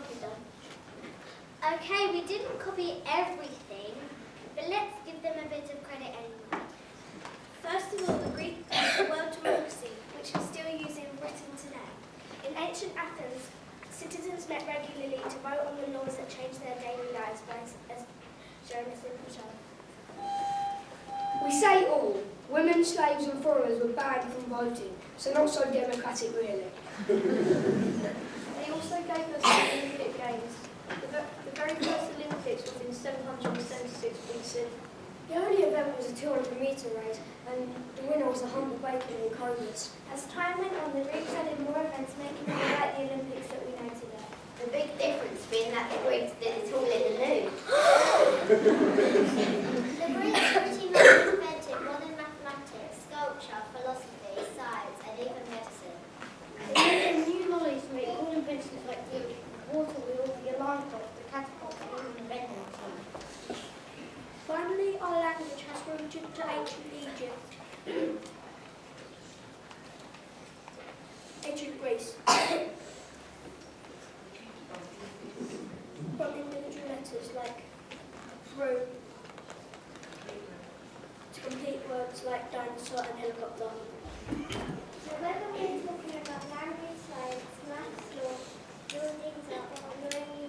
copy them. Okay, we didn't copy everything, but let's give them a bit of credit anyway. First of all, the Greek the word democracy, which we still use in Britain today. In ancient Athens, citizens met regularly to vote on the laws that changed their daily lives by showing a simple show. We say all. Women, slaves and foreigners were banned from voting, so not so democratic really. They also gave us the Olympic Games. The very first Olympics was in 776 BC. The only event was a 200-metre race, and the winner was a humble baker in Comus. As time went on, the Greeks added more events, making it like the Olympics that we know today. The big difference being that the Greeks did it all in the nude. The Greeks pretty much invented modern mathematics, sculpture, philosophy, science, and even medicine. They made new lollies to make cool inventions like the water wheel, the alarm clock, the catapult, and even the vending machine. Finally, our language has rooted to ancient Egypt. Ancient Greece. From individual letters like through to complete words like dinosaur and helicopter. So whether we're talking about language, science, maths, law, buildings, or knowing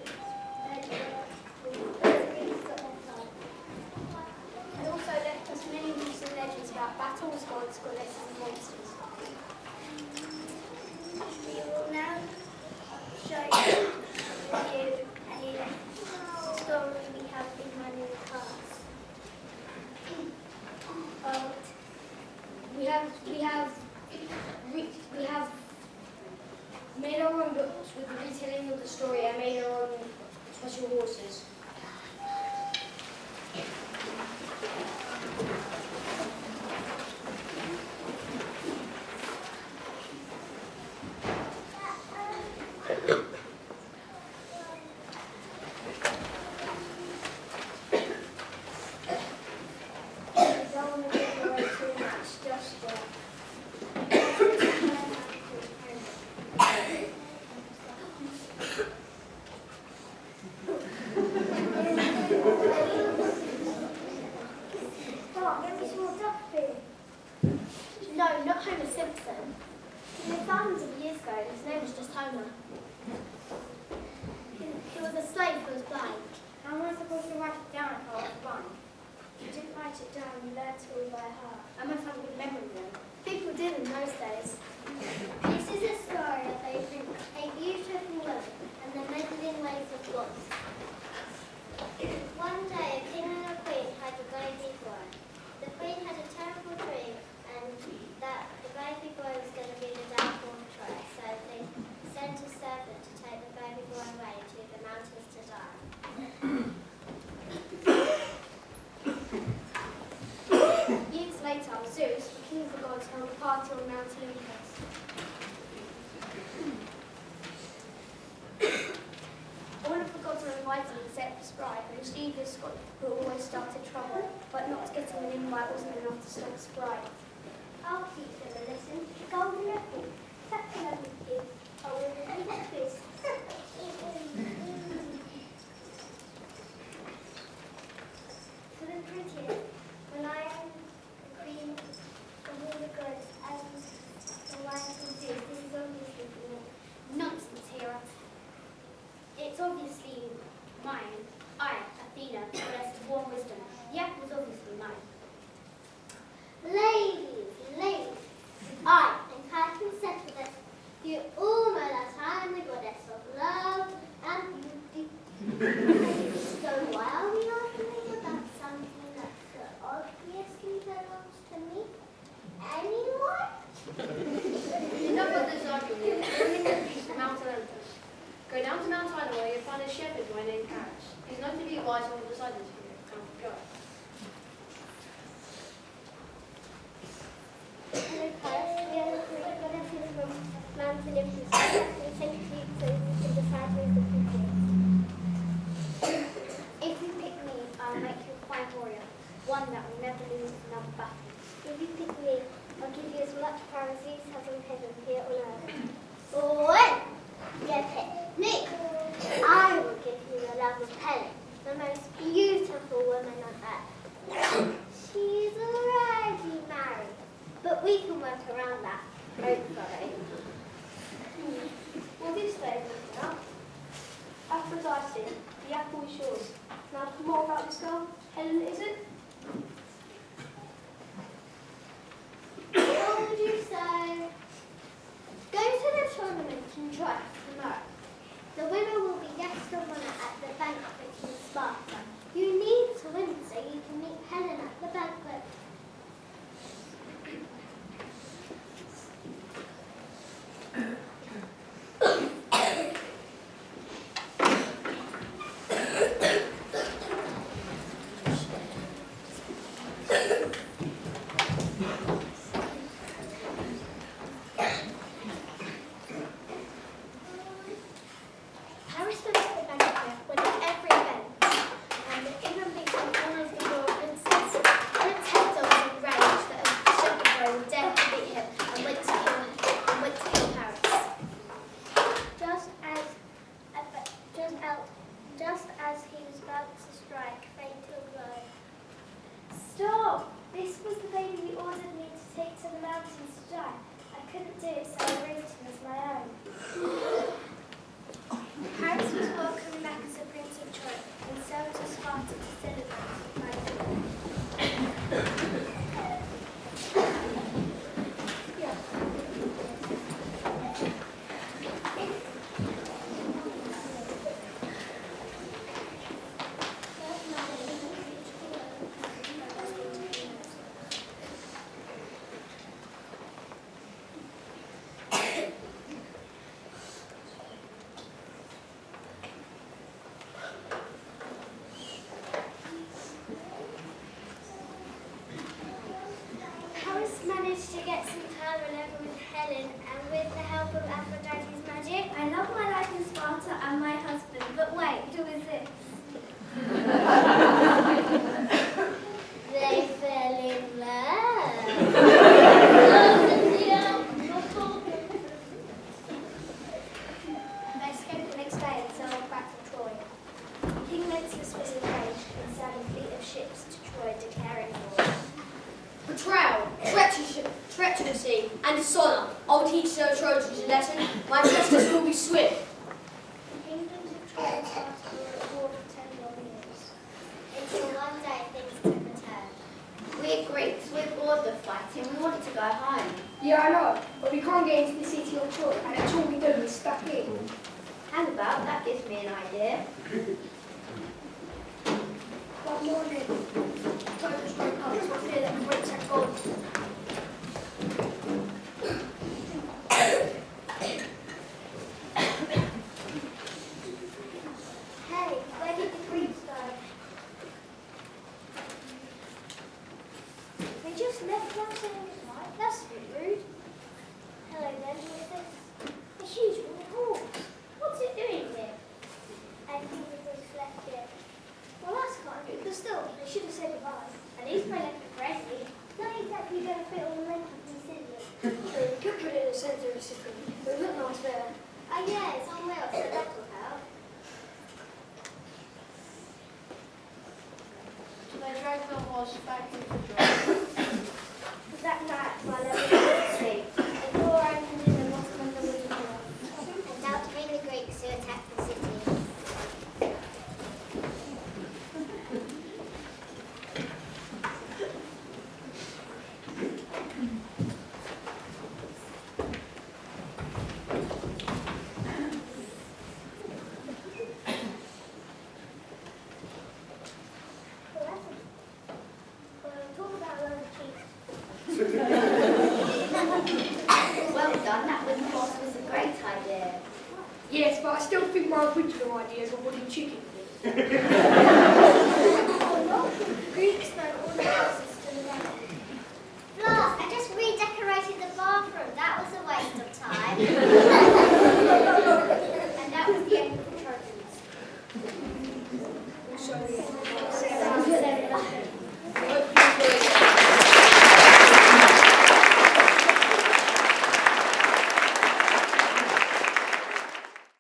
And also left us many myths and legends about battles, gods, goddesses, and monsters. we will now show you a story we have in my new class. We have made our own books with the retelling of the story and made our own special horses. No, not Homer Simpson. He lived thousands of years ago and his name was just Homer. He was a slave who was blind. How am I supposed to write it down if I was blind? You didn't write it down, you learned it all by heart. I must have a good memory then. People did in those days. This is a story of a beautiful woman and the meddling ways of gods. One day, a king and a queen had a baby boy. The queen had a terrible dream, and that the baby boy was going to be the downfall of Troy. So they sent a servant to take the baby boy away to the mountains to die. Years later, Zeus, the king of the gods, held a party on Mount Olympus. All of the gods were invited except for Sprite, an mischievous god who always started trouble, but not getting an invite wasn't enough to stop Sprite. I'll teach them a lesson. Golden apple. Such a lovely gift. I will remember this. For the prettiest, the lion, the queen, of all the gods, and the lion from Zeus. This is obviously for me. Nonsense, Hera. It's obviously mine. I, Athena, possessed warm wisdom. The act was obviously mine. Ladies, I, and Titan said to this, you all know that I am the goddess of love and beauty. So why are we arguing about something that so obviously belongs to me? Anyone? Enough of this argument. We're in the beast of Mount Olympus. Go down to Mount Ida where you'll find a shepherd boy named Paris. He's known to be wise on the disciples here. Go. Hello, Paris. We are the three goddesses from Mount Olympus. We sent you so you can decide who is the prettiest. If you pick me, I'll make you a fine warrior. One that will never lose another battle. If you pick me, I'll give you as much power as Zeus has on heaven here on earth. What? You pick me. I powerful woman on earth. She's already married, but we can work around that, hopefully. Well, this day we're up. Aphrodite, the apple is yours. Now, more about this girl. Helen, is it? Told you so. Go to the tournament and try tomorrow. The winner will be guest of honor at the banquet in Sparta. You need to win so you can meet Helen at the banquet. Paris went at the banquet with every event, and even became one of the royal princes. Prince Hector was enraged that a shepherd boy would dare to beat him and went to kill Paris. Just as he was about to strike, fatal blow. Stop! This was the baby you ordered me to take to the mountains to die. I couldn't do it, so I raised him as my own. Paris was welcomed back as a prince of Troy and sailed to Sparta to celebrate. Paris managed to get some time over with Helen, and with the help of Aphrodite's magic. I love my life in Sparta and my husband, but wait, who is this? They fell in love. They escaped the next day and sailed back to Troy. King Lentulus was enraged and sent a fleet of ships to Troy declaring war. Betrayal, treachery, and dishonour. I will teach the Trojans a lesson. My justice will be swift. The kingdoms of Troy and Sparta were at war for 10 long years, until one day things took a turn. We're Greeks, we're bored of fighting, we wanted to go home. Yeah, I know, but we can't get into the city of Troy, and that's all we do is stuck in. Hang about, that gives me an idea. One morning, Titus woke up to a fear that the Greeks had gone. Hey, where did the Greeks go? They just left without saying goodbye. That's a bit rude. Hello then, what's this? A huge wooden horse. What's it doing here? I think the Greeks left it. Well, that's kind of rude, but still, they should have said goodbye. At least they left it friendly. Not exactly going to fit all the length of the city. True, we could put it in the centre of the city. It would look nice there. Oh yeah, it's on wheels, so that will help. They dragged the horse back into Troy. That night, while everyone was asleep, a door opened in the bottom of the wooden door. And out came the Greeks who attacked the city. Talk about loads of cheese. Well done, that wooden horse was a great idea. Yes, but I still think my original idea is a wooden chicken. Greeks know all the houses to the right. Blas, I just redecorated the bathroom. That was a waste of time. And that was the end of the Trojans. So, yeah.